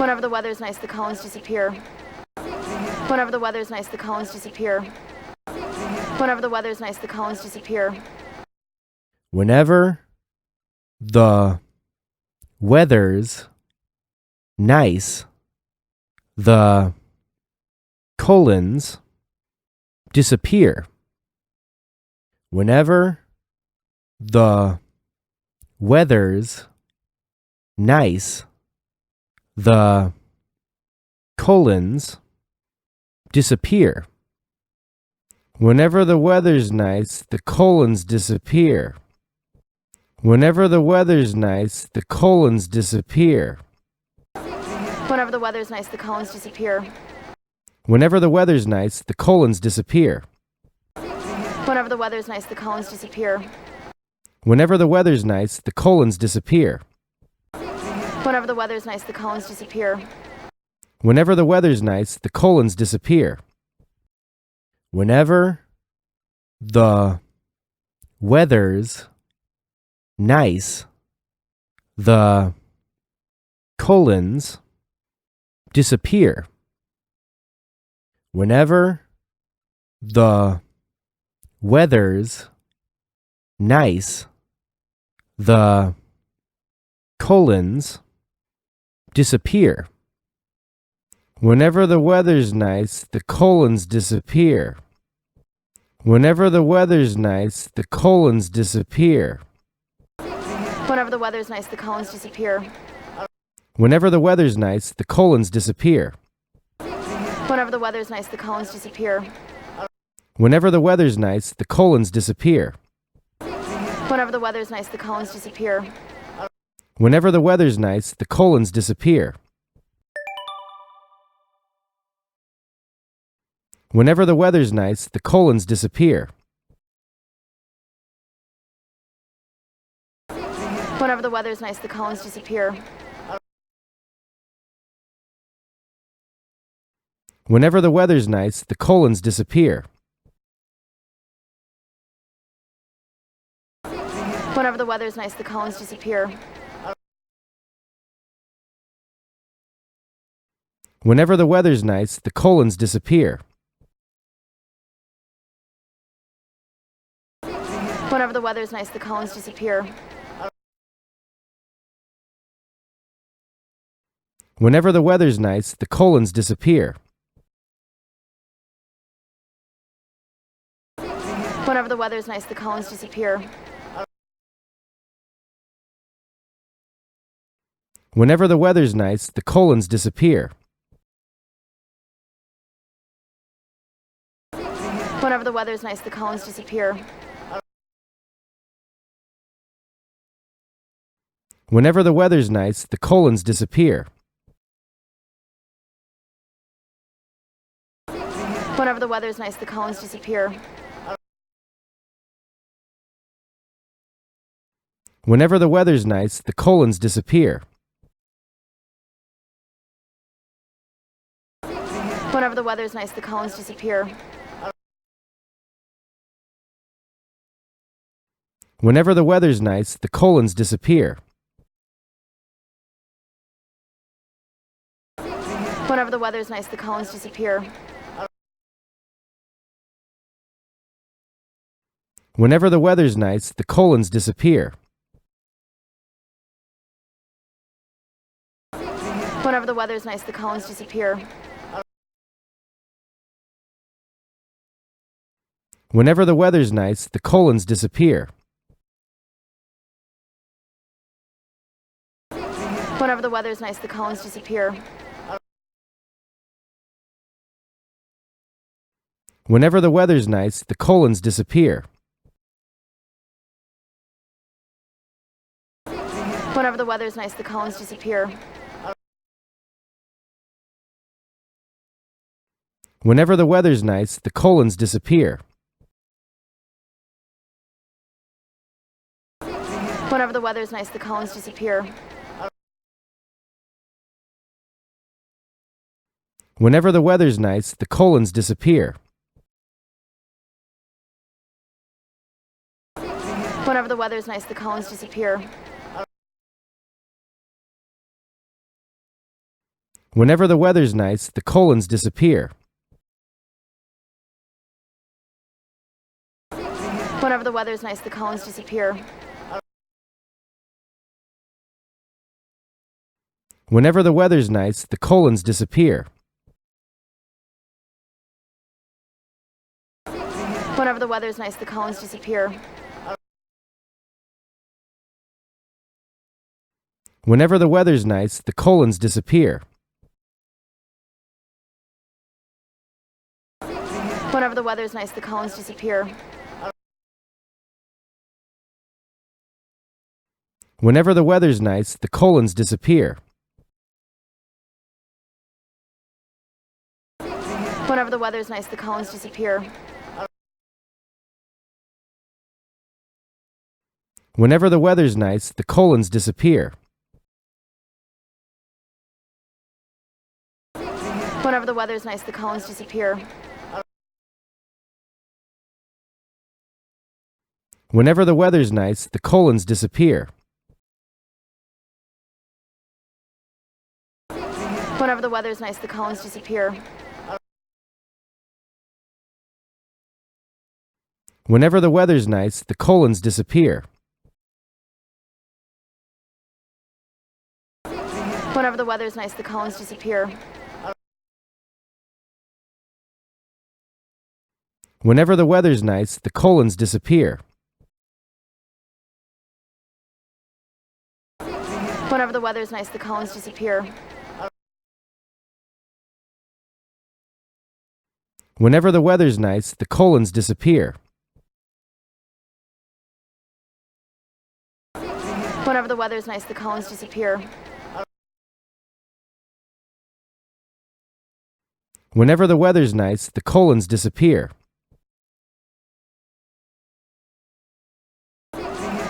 Whenever the weather's nice, the colons disappear. Whenever the weather's nice, the colons disappear. Whenever the weather's nice, the colons disappear. Whenever the weather's nice, the colons disappear. Whenever the weather's nice, the colons disappear. Whenever the weather's nice, the colons disappear. Whenever the weather's nice, the colons disappear. Whenever the weather's nice, the colons disappear. Whenever the weather's nice, the colons disappear. Whenever the weather's nice, the colons disappear. Whenever the weather's nice, the colons disappear. Whenever the weather's nice, the colons disappear. Whenever the weather's nice, the colons disappear. Whenever the weather's nice, the colons disappear. Whenever the weather's nice, the colons disappear. Whenever the weather's nice, the colons disappear. Whenever the weather's nice, the colons disappear. Whenever the weather's nice, the colons disappear. Whenever the weather's nice, the colons disappear. Whenever the weather's nice, the colons disappear. Whenever the weather's nice, the colons disappear. Whenever the weather's nice, the colons disappear. Whenever the weather's nice, the colons disappear. Whenever the weather's nice, the colons disappear. Whenever the weather's nice, the colons disappear. Whenever the weather's nice, the colons disappear. Whenever the weather's nice, the colons disappear. Whenever the weather's nice, the colons disappear. Whenever the weather's nice, the colons disappear. Whenever the weather's nice, the colons disappear. Whenever the weather's nice, the colons disappear. Whenever the weather's nice, the colons disappear. Whenever the weather's nice, the colons disappear. Whenever the weather's nice, the colons disappear. Whenever the weather's nice, the colons disappear. Whenever the weather's nice, the colons disappear. Whenever the weather's nice, the colons disappear. Whenever the weather's nice, the colons disappear. Whenever the weather's nice, the colons disappear. Whenever the weather's nice, the colons disappear. Whenever the weather's nice, the colons disappear. Whenever the weather's nice, the colons disappear. Whenever the weather's nice, the colons disappear. Whenever the weather's nice, the colons disappear. Whenever the weather's nice, the colons disappear. Whenever the weather's nice, the colons disappear. Whenever the weather's nice, the colons disappear. Whenever the weather's nice, the colons disappear. Whenever the weather's nice, the colons disappear. Whenever the weather's nice, the colons disappear. Whenever the weather's nice, the colons disappear. Whenever the weather's nice, the colons disappear. Whenever the weather's nice, the colons disappear. Whenever the weather's nice, the colons disappear. Whenever the weather's nice, the colons disappear. Whenever the weather's nice, the colons disappear. Whenever the weather's nice, the colons disappear. Whenever the weather's nice, the colons disappear. Whenever the weather's nice, the colons disappear. Whenever the weather's nice, the colons disappear. Whenever the weather's nice, the colons disappear. Whenever the weather's nice, the colons disappear. Whenever the weather's nice, the colons disappear. Whenever the weather's nice, the colons disappear. Whenever the weather's nice, the colons disappear. Whenever the weather's nice, the colons disappear. Whenever the weather's nice, the colons disappear.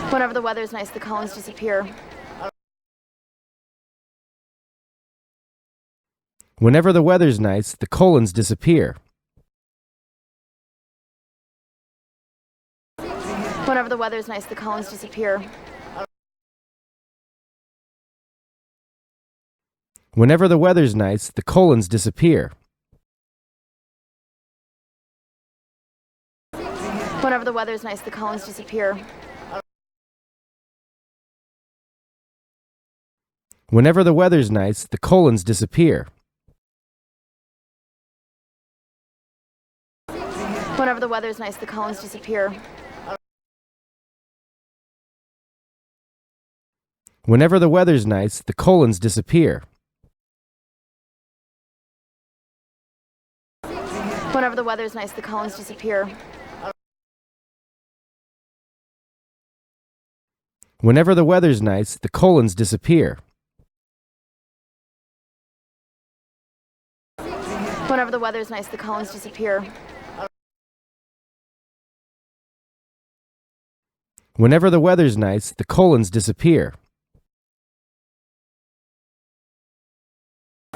Whenever the weather's nice, the colons disappear. Whenever the weather's nice, the colons disappear. Whenever the weather's nice, the colons disappear. Whenever the weather's nice, the colons disappear. Whenever the weather's nice, the colons disappear. Whenever the weather's nice, the colons disappear. Whenever the weather's nice, the colons disappear. Whenever the weather's nice, the colons disappear. Whenever the weather's nice, the colons disappear. Whenever the weather's nice, the colons disappear. Whenever the weather's nice, the colons disappear. Whenever the weather's nice, the colons disappear.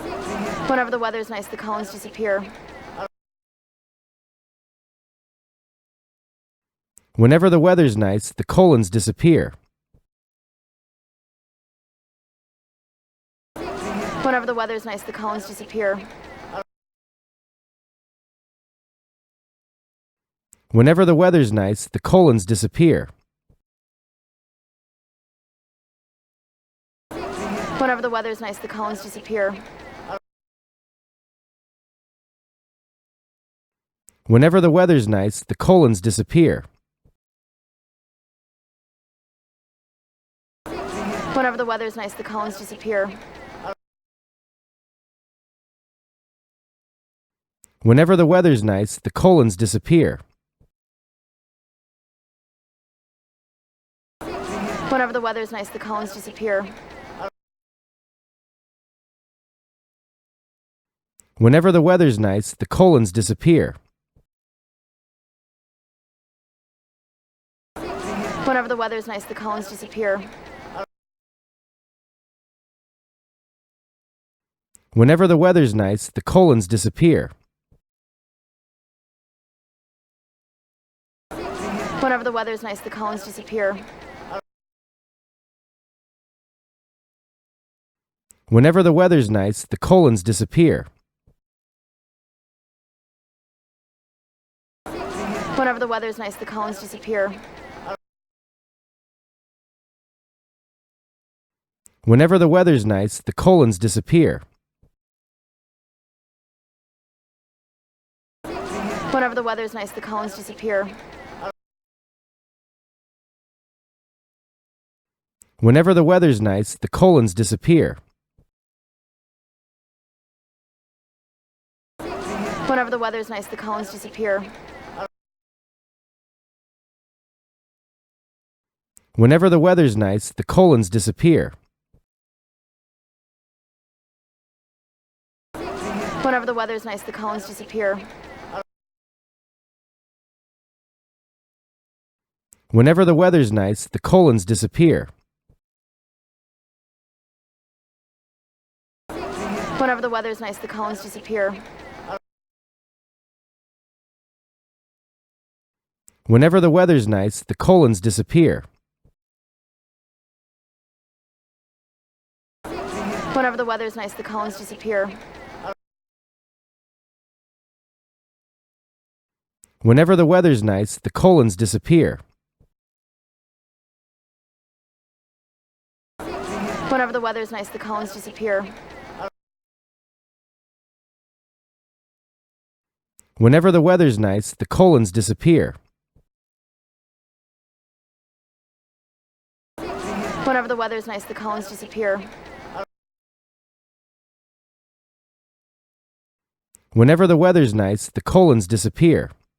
Whenever the weather's nice, the colons disappear. Whenever the weather's nice, the colons disappear. Whenever the weather's nice, the colons disappear. Whenever the weather's nice, the colons disappear. Whenever the weather's nice, the colons disappear. Whenever the weather's nice, the colons disappear. Whenever the weather's nice, the colons disappear. Whenever the weather's nice, the colons disappear. Whenever the weather's nice, the colons disappear. Whenever the weather's nice, the colons disappear. Whenever the weather's nice, the colons disappear. Whenever the weather's nice, the colons disappear. Whenever the weather's nice, the colons disappear. Whenever the weather's nice, the colons disappear. Whenever the weather's nice, the colons disappear. Whenever the weather's nice, the colons disappear. Whenever the weather's nice, the colons disappear. Whenever the weather's nice, the colons disappear. Whenever the weather's nice, the colons disappear. Whenever the weather's nice, the colons disappear. Whenever the weather's nice, the colons disappear. Whenever the weather's nice, the colons disappear. Whenever the weather's nice, the colons disappear. Whenever the weather's nice, the colons disappear. Whenever the weather's nice, the colons disappear. Whenever the weather's nice, the colons disappear. Whenever the weather's nice, the colons disappear. Whenever the weather's nice, the colons disappear. Whenever the weather's nice, the colons disappear. Whenever the weather's nice, the colons disappear. Whenever the weather's nice, the colons disappear.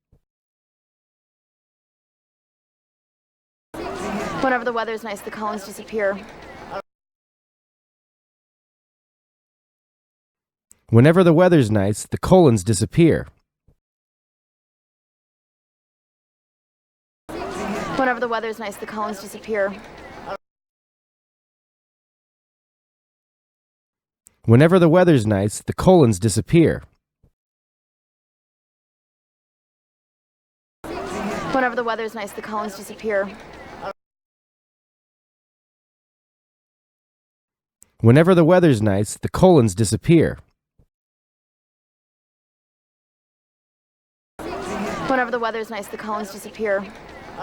Whenever the weather's nice, the colons disappear. Whenever the weather's nice, the colons disappear. Whenever the weather's nice, the colons disappear. Whenever the weather's nice, the colons disappear. Whenever the weather's nice, the colons disappear. Whenever the weather's nice, the colons disappear.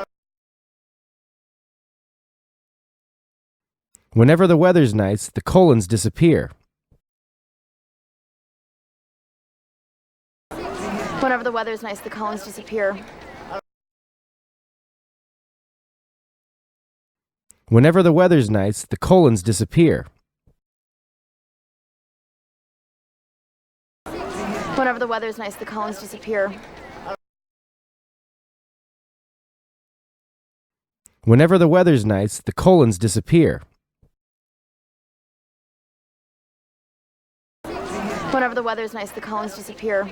Whenever the weather's nice, the colons disappear. Whenever the weather's nice, the colons disappear. Whenever the weather's nice, the colons disappear. Whenever the weather's nice, the colons disappear. Whenever the weather's nice, the colons disappear. Whenever the weather's nice, the colons disappear. Whenever the weather's nice, the colons disappear.